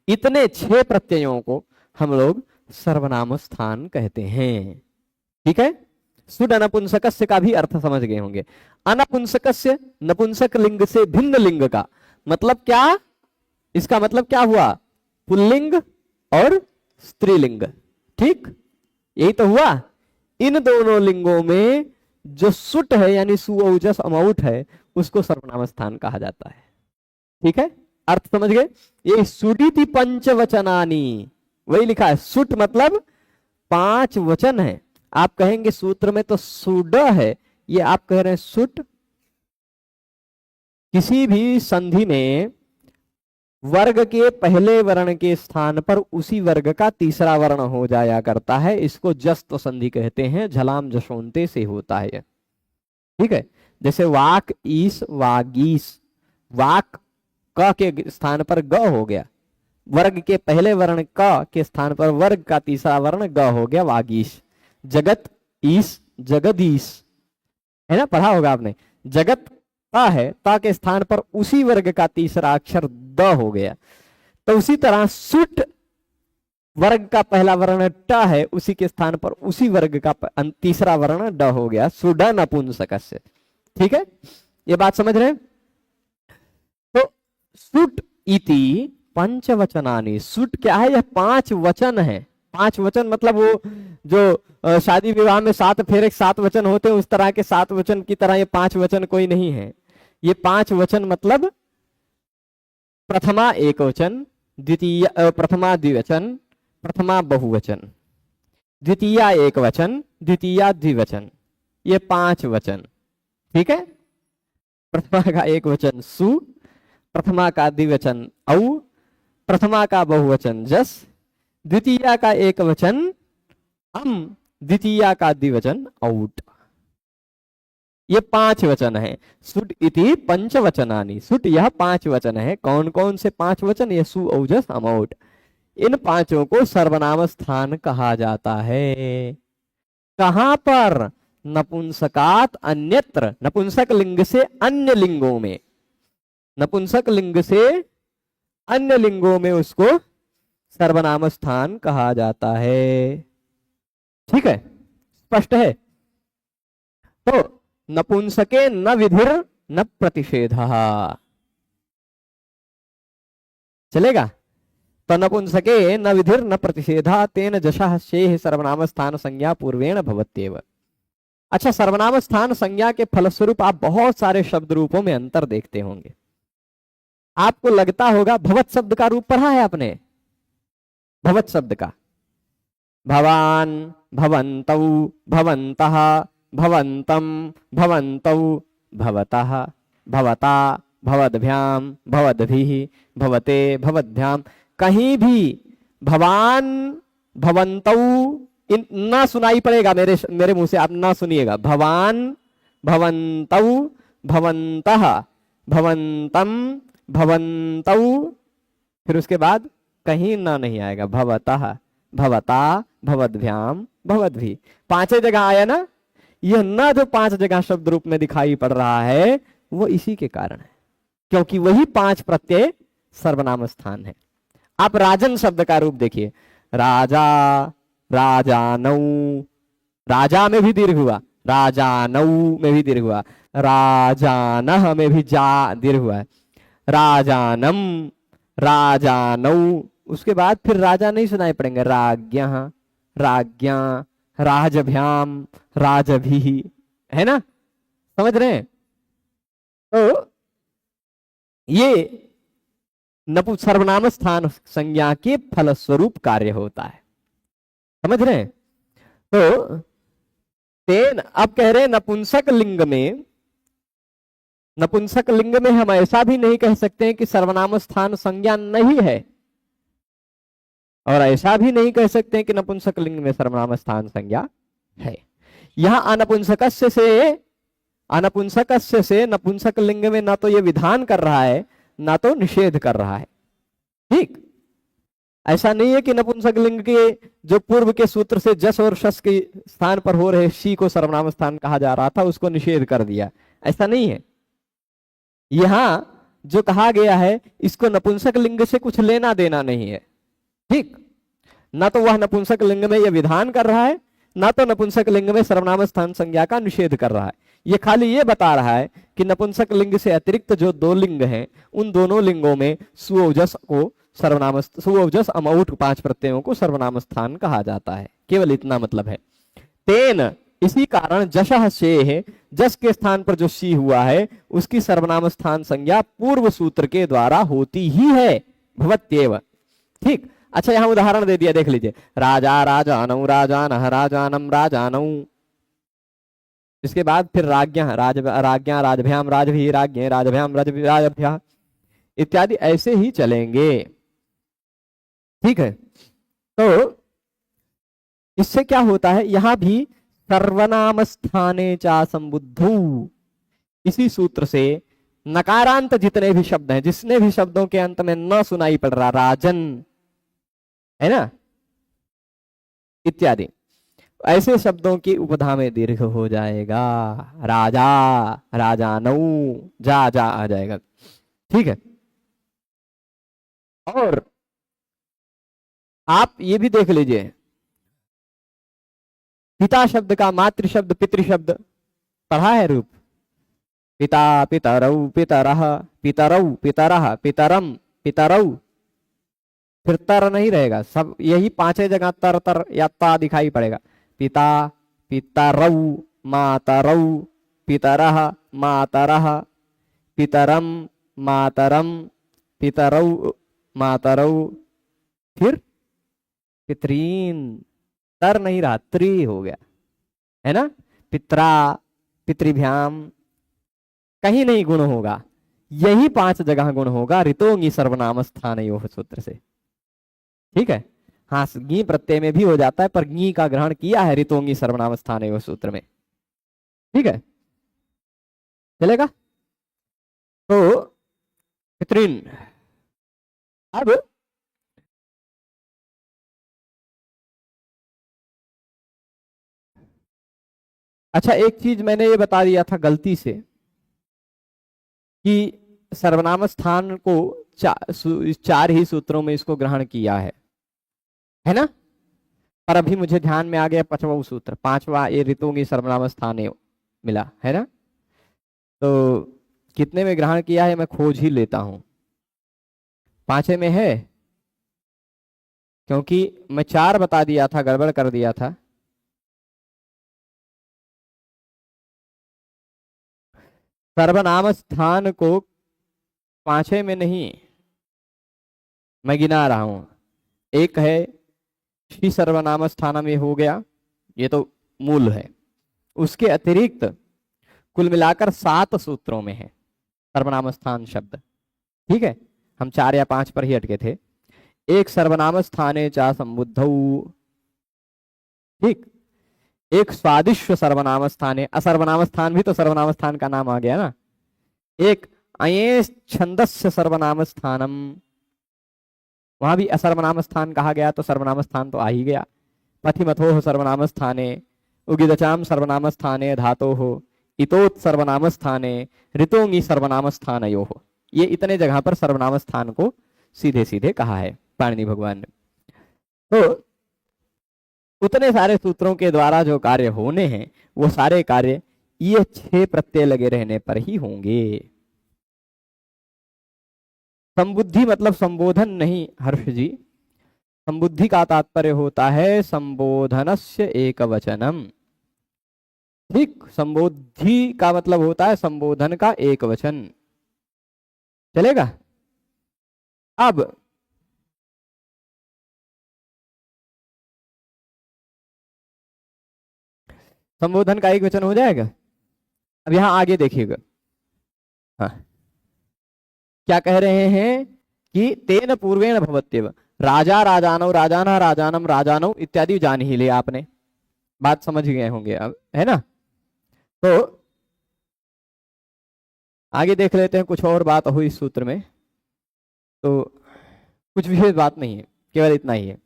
इतने 6 प्रत्ययों को हम लोग सर्वनाम स्थान कहते हैं। ठीक है, सुड अनपुंसकस्य का भी अर्थ समझ गए होंगे। अनपुंसकस्य, नपुंसक लिंग से भिन्न लिंग का मतलब क्या? इसका मतलब क्या हुआ? पुल्लिंग और स्त्रीलिंग। ठीक, यही तो हुआ। इन दोनों लिंगों में जो सुट है यानी सु, औ, जस, अम, औट है, उसको सर्वनाम स्थान कहा जाता है। ठीक है, अर्थ समझ गए? ये सुडीति पंचवचनानी, वही लिखा है। सुट मतलब 5 वचन है। आप कहेंगे सूत्र में तो सुड है, ये आप कह रहे हैं सुट। किसी भी संधि में वर्ग के पहले वर्ण के स्थान पर उसी वर्ग का तीसरा वर्ण हो जाया करता है, इसको जस्त संधि कहते हैं, झलाम जशोंते से होता है। ठीक है, जैसे वाक ईस वागीस, वाक क के स्थान पर ग हो गया, वर्ग के पहले वर्ण क के स्थान पर वर्ग का तीसरा वर्ण ग हो गया वागीश। जगत ईस जगदीश, है ना, पढ़ा होगा आपने। जगत ता है, ता के स्थान पर उसी वर्ग का तीसरा अक्षर द हो गया। तो उसी तरह सुट वर्ग का पहला वर्ण ट है, उसी के स्थान पर उसी वर्ग का तीसरा वर्ण ड हो गया, सुड नपुंसकस्य। ठीक है, ये बात समझ रहे हैं। तो सुट इति पंचवचनानि, सुट क्या है, यह 5 वचन है। 5 वचन मतलब वो जो शादी विवाह में 7 फेरे 7 वचन होते हैं, उस तरह के 7 वचन की तरह ये 5 वचन कोई नहीं है। ये 5 वचन मतलब प्रथमा एक वचन, द्वितीय प्रथमा द्विवचन, प्रथमा बहुवचन, द्वितीया एक वचन, द्वितीया द्विवचन, ये 5 वचन। ठीक है, प्रथमा का एक वचन सु, प्रथमा का द्विवचन औ, प्रथमा का बहुवचन जस, द्वितीया का एक वचन अम, द्वितीया का द्विवचन औट। ये 5 वचन है। सुट इति पंचवचनानि, सुट यह 5 वचन है। कौन कौन से 5 वचन, ये सु औजस अमौट। इन 5 को सर्वनाम स्थान कहा जाता है। कहां पर, नपुंसकात अन्यत्र, नपुंसक लिंग से अन्य लिंगों में, नपुंसक लिंग से अन्य लिंगों में उसको सर्वनाम स्थान कहा जाता है। ठीक है, स्पष्ट है। तो नपुंसके न विधिर न प्रतिषेधः, चलेगा। तो नपुंसके न विधिर न प्रतिषेधः तेन जशः शेह सर्वनाम स्थान संज्ञा पूर्वेण भवत्येव। अच्छा, सर्वनाम स्थान संज्ञा के फलस्वरूप आप बहुत सारे शब्द रूपों में अंतर देखते होंगे। आपको लगता होगा, भवत शब्द का रूप पढ़ा है आपने, भवत शब्द का, भवान, भवन्तौ, भवन्तः, भवन्तं, भवन्तौ, भवतः, भवता, भवद्भ्याम, भवद्भिः, भवते, भवद्भ्याम। कहीं भी भवान, भवन्तौ ना सुनाई पड़ेगा, मेरे मुंह से आप ना सुनिएगा। भवान, भवन्तौ, भवन्तः, भवन्तं, भवन्तौ, फिर उसके बाद कहीं ना नहीं आएगा। भवतः, भवता, भवद्भ्याम, भवद्भिः, 5 जगह आया ना। यह ना जो 5 जगह शब्द रूप में दिखाई पड़ रहा है, वो इसी के कारण है, क्योंकि वही 5 प्रत्यय सर्वनाम स्थान है। आप राजन शब्द का रूप देखिए, राजा, राजानौ, राजा में भी दीर्घ हुआ, राजानौ में भी दीर्घ हुआ, राजानः में भी जा दीर्घ हुआ है, राजानम, राजानौ। उसके बाद फिर राजा नहीं सुनाई पड़ेंगे, राज्ञः, राज्ञा, राजभ्याम, राजभिः, है ना, समझ रहे हैं। तो ये सर्वनाम स्थान संज्ञा के फलस्वरूप कार्य होता है, समझ रहे हैं। तो तेन, अब कह रहे हैं नपुंसक लिंग में, नपुंसक लिंग में हम ऐसा भी नहीं कह सकते हैं कि सर्वनाम स्थान संज्ञा नहीं है, और ऐसा भी नहीं कह सकते हैं कि नपुंसक लिंग में सर्वनाम स्थान संज्ञा है। यहां अनपुंसकस्य से नपुंसक लिंग में ना तो ये विधान कर रहा है, ना तो निषेध कर रहा है। ठीक, ऐसा नहीं है कि नपुंसक लिंग के जो पूर्व के सूत्र से जस और शस के स्थान पर हो रहे शी को सर्वनाम स्थान कहा जा रहा था, उसको निषेध कर दिया, ऐसा नहीं है। यहां जो कहा गया है, इसको नपुंसक लिंग से कुछ लेना देना नहीं है। ठीक, ना तो वह नपुंसक लिंग में यह विधान कर रहा है, ना तो नपुंसक लिंग में सर्वनाम स्थान संज्ञा का निषेध कर रहा है। ये खाली ये बता रहा है कि नपुंसक लिंग से अतिरिक्त जो 2 लिंग हैं, उन दोनों लिंगों में सुओजस को सर्वनाम, सुओजस अमौट 5 प्रत्ययों को सर्वनाम स्थान कहा जाता है। केवल इतना मतलब है। तेन, इसी कारण जशः शेह, जस के स्थान पर जो शी हुआ है, उसकी सर्वनाम स्थान संज्ञा पूर्व सूत्र के द्वारा होती ही है, भवत्येव। ठीक, अच्छा यहां उदाहरण दे दिया, देख लीजिए, राजा राजानौ राजानः राजानम राजानौ। इसके बाद फिर राज्ञा राज्ञा राजभ्याम राजभी राज्ञे राजभ्याम राजभ्या इत्यादि ऐसे ही चलेंगे। ठीक है, तो इससे क्या होता है, यहां भी सर्वनाम स्थाने चा संबुद्धौ, इसी सूत्र से नकारांत जितने भी शब्द हैं, जिसने भी शब्दों के अंत में न सुनाई पड़ रहा, राजन है ना इत्यादि, ऐसे शब्दों की उपधा में दीर्घ हो जाएगा। राजा राजानौ जा जा आ जाएगा। ठीक है, और आप ये भी देख लीजिए, पिता शब्द का मातृ शब्द पितृ शब्द पढ़ा है रूप, पिता पितरौ पितरः पितरौ पितरः पितरम पितरौ, फिर तर नहीं रहेगा, सब यही पांचों जगह तर तर या ता दिखाई पड़ेगा। पिता पितरौ मातरौ पितरः मातरः पितरम मातरम पितरौ मातरौ, फिर पितरीन, तर नहीं रहा, त्री हो गया, है ना। पित्रा पितृभ्याम, कहीं नहीं गुण होगा, यही 5 जगह गुण होगा ऋतोंगी सर्वनाम स्थानयोः सूत्र से। ठीक है, हाँ गी प्रत्यय में भी हो जाता है, पर गी का ग्रहण किया है ऋतोंगी सर्वनाम स्थानयोः सूत्र में। ठीक है, चलेगा। तो पितृन, अब अच्छा एक चीज मैंने ये बता दिया था गलती से कि सर्वनाम स्थान को 4 ही सूत्रों में इसको ग्रहण किया है ना। पर अभी मुझे ध्यान में आ गया 5वां सूत्र, 5वां ये ऋतुओं सर्वनाम स्थान मिला है ना। तो कितने में ग्रहण किया है मैं खोज ही लेता हूं, 5 में है, क्योंकि मैं 4 बता दिया था, गड़बड़ कर दिया था। सर्वनाम स्थान को 5 में नहीं, मैं गिना रहा हूं। एक है श्री सर्वनाम स्थान में हो गया, ये तो मूल है। उसके अतिरिक्त कुल मिलाकर 7 सूत्रों में है सर्वनाम स्थान शब्द। ठीक है, हम 4 या 5 पर ही अटके थे। एक सर्वनाम स्थाने चा संबुद्धौ, ठीक, एक स्वादिश्व सर्वनाम स्थाने, असर्वनाम स्थान भी तो सर्वनाम स्थान का नाम आ गया ना। एक अये छंदस्य सर्वनाम स्थानम, वहां भी असर्वनाम स्थान कहा गया, तो सर्वनाम स्थान तो आ ही गया। पथिमथोः सर्वनाम स्थाने, उगिदचाम सर्वनाम स्थाने धातोः, इतोत् सर्वनाम स्थाने, ऋतोंगी सर्वनाम स्थानयोः। ये इतने जगह पर सर्वनाम स्थान को सीधे सीधे कहा है पाणिनि भगवान ने। तो उतने सारे सूत्रों के द्वारा जो कार्य होने हैं वो सारे कार्य ये 6 प्रत्यय लगे रहने पर ही होंगे। संबुद्धि मतलब संबोधन नहीं हर्ष जी, संबुद्धि का तात्पर्य होता है संबोधनस्य एकवचनम। ठीक, संबोधि का मतलब होता है संबोधन का एक वचन। चलेगा। अब संबोधन का एक वचन हो जाएगा। अब यहां आगे देखिएगा, हाँ क्या कह रहे हैं कि तेन पूर्वेण भवत्येव, राजा राजानौ राजाना राजानम राजानौ इत्यादि जान ही ले आपने, बात समझ गए होंगे अब, है ना। तो आगे देख लेते हैं, कुछ और बात हुई इस सूत्र में, तो कुछ विशेष बात नहीं है, केवल इतना ही है।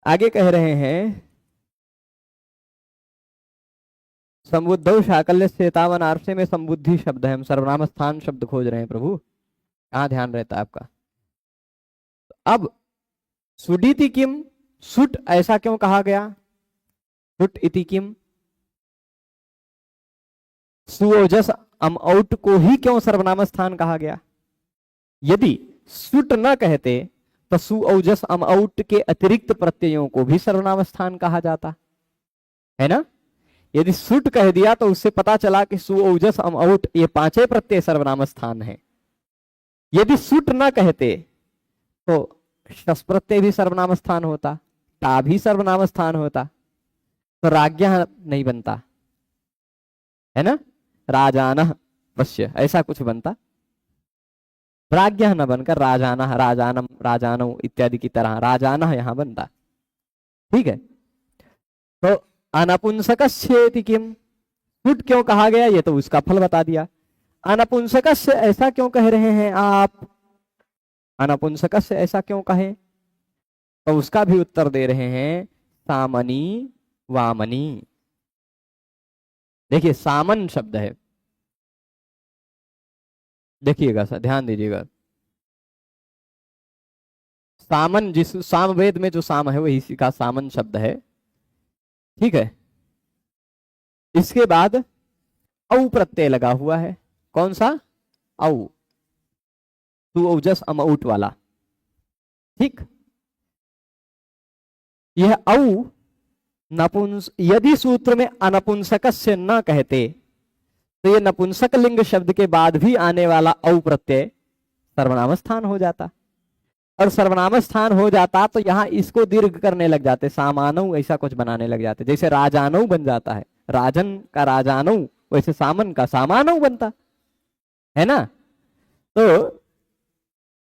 आगे कह रहे हैं संबुद्धौ शाकल्य सेतावन आरसे में संबुद्धि शब्द है, हम सर्वनाम स्थान शब्द खोज रहे हैं प्रभु, कहाँ ध्यान रहता है आपका। अब सुडीति किम, सुट ऐसा क्यों कहा गया, सुट इति किम, सुओजस अमऔट को ही क्यों सर्वनाम स्थान कहा गया। यदि सुट न कहते तो सुओजस अमऔट के अतिरिक्त प्रत्ययों को भी सर्वनाम स्थान कहा जाता है ना। यदि सुट कह दिया तो उससे पता चला कि सुओजस अमऔट ये 5 प्रत्यय सर्वनाम स्थान है। यदि सुट न कहते तो शस प्रत्यय भी सर्वनाम स्थान होता, ता भी सर्वनाम स्थान होता, तो राज्ञः नहीं बनता है ना, राजानः पश्य ऐसा कुछ बनता, राज्ञः न बनकर राजानः, राजानम, राजानौ इत्यादि की तरह राजानः यहां बनता। ठीक है, तो अनपुंसकस्येति किम, सुट क्यों कहा गया, ये तो उसका फल बता दिया। अनपुंसकस्य ऐसा क्यों कह रहे हैं आप, अनपुंसकस्य ऐसा क्यों कहे, तो उसका भी उत्तर दे रहे हैं सामनी वामनी। देखिए सामन शब्द है, देखिएगा सर ध्यान दीजिएगा, सामन जिस सामवेद में जो साम है वही इसी का सामन शब्द है। ठीक है, इसके बाद औ प्रत्यय लगा हुआ है, कौन सा, औ, तू औजस अमऊट वाला। ठीक, यह औ नपुंस, यदि सूत्र में अनपुंसकस्य न कहते तो ये नपुंसक लिंग शब्द के बाद भी आने वाला औ प्रत्यय सर्वनाम स्थान हो जाता, और सर्वनाम स्थान हो जाता तो यहां इसको दीर्घ करने लग जाते, सामानव ऐसा कुछ बनाने लग जाते, जैसे राजानव बन जाता है, राजन का राजानव, वैसे सामन का सामानव बनता है ना, तो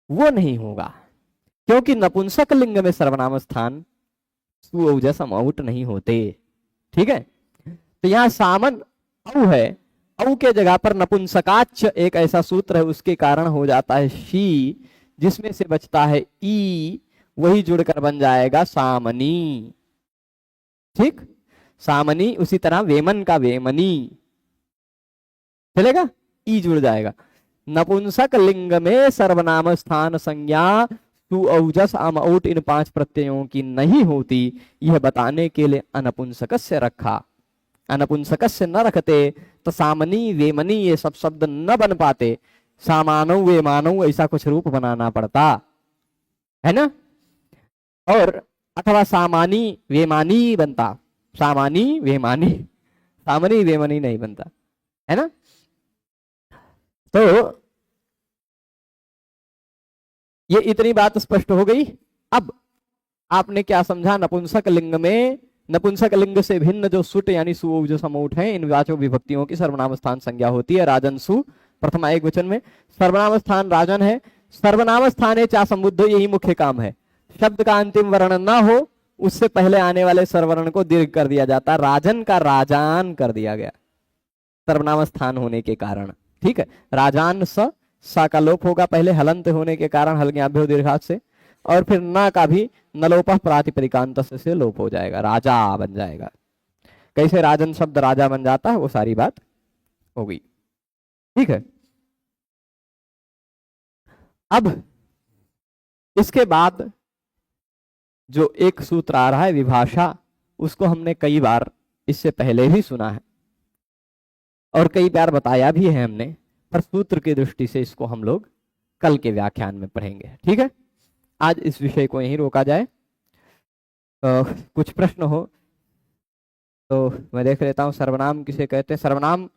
वो नहीं होगा, क्योंकि नपुंसक लिंग में सर्वनाम स्थान सु औजस अमौट नहीं होते। ठीक है, तो यहाँ सामन औ है, औ के जगह पर नपुंसकाच एक ऐसा सूत्र है, उसके कारण हो जाता है शी, जिसमें से बचता है ई, वही जुड़कर बन जाएगा सामनी। ठीक, सामनी, उसी तरह वेमन का वेमनी चलेगा, ई जुड़ जाएगा। नपुंसक लिंग में सर्वनाम स्थान संज्ञा तू औजस अमऊट इन 5 प्रत्ययों की नहीं होती, यह बताने के लिए अनपुंसकस्य रखा। अनपुंसकस्य न रखते तो सामनी वेमनी ये सब शब्द न बन पाते, सामानव वेमानव ऐसा कुछ रूप बनाना पड़ता है ना, और अथवा सामानी वेमानी बनता, सामानी वेमानी, सामनी वेमनी नहीं बनता है ना। तो ये इतनी बात स्पष्ट हो गई। अब आपने क्या समझा, नपुंसक लिंग में, नपुंसक लिंग से भिन्न जो सुट यानी सु जो समूट है, इन वाचक विभक्तियों की सर्वनाम स्थान संज्ञा होती है। राजन सु प्रथमा एक वचन में, सर्वनाम स्थान राजन है, सर्वनाम स्थान है चा संबुद्ध, यही मुख्य काम है। शब्द का अंतिम वर्ण ना हो, उससे पहले आने वाले स्वरवर्ण को दीर्घ कर दिया जाता, राजन का राजान कर दिया गया सर्वनाम स्थान होने के कारण। ठीक है, राजान सा का लोप होगा पहले हलंत होने के कारण, हल्ज्ञाभ्यो दीर्घात से, और फिर न का भी नलोपः प्रातिपदिकांत से लोप हो जाएगा, राजा बन जाएगा। कैसे राजन शब्द राजा बन जाता है वो सारी बात हो गई। ठीक है, अब इसके बाद जो एक सूत्र आ रहा है विभाषा, उसको हमने कई बार इससे पहले भी सुना है और कई बार बताया भी है हमने, पर सूत्र की दृष्टि से इसको हम लोग कल के व्याख्यान में पढ़ेंगे। ठीक है, आज इस विषय को यहीं रोका जाए। कुछ प्रश्न हो तो मैं देख लेता हूं। सर्वनाम किसे कहते हैं, सर्वनाम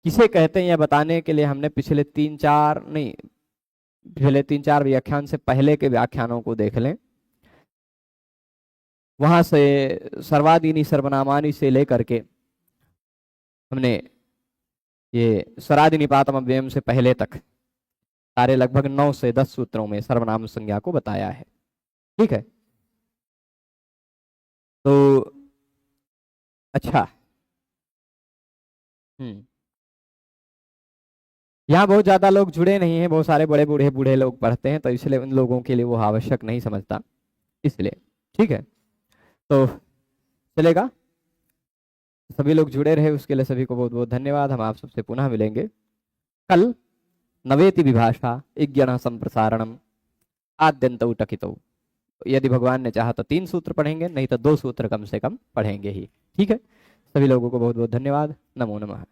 किसे कहते हैं यह बताने के लिए हमने पिछले 3-4 व्याख्यान से पहले के व्याख्यानों को देख लें। वहां से सर्वादीनी सर्वनामानी से लेकर के हमने ये स्वरादि निपातम अव्ययम से पहले तक सारे लगभग 9 से 10 सूत्रों में सर्वनाम संज्ञा को बताया है। ठीक है, तो अच्छा, यहाँ बहुत ज्यादा लोग जुड़े नहीं हैं, बहुत सारे बड़े बूढ़े लोग पढ़ते हैं, तो इसलिए उन लोगों के लिए वो आवश्यक नहीं समझता, इसलिए। ठीक है, तो चलेगा, सभी लोग जुड़े रहे उसके लिए सभी को बहुत बहुत धन्यवाद। हम आप सबसे पुनः मिलेंगे कल। नवेति विभाषा इज्ञान संप्रसारणम आद्यंतौ टकितौ। यदि भगवान ने चाहा तो 3 सूत्र पढ़ेंगे, नहीं तो 2 सूत्र कम से कम पढ़ेंगे ही। ठीक है, सभी लोगों को बहुत बहुत धन्यवाद। नमो नमः।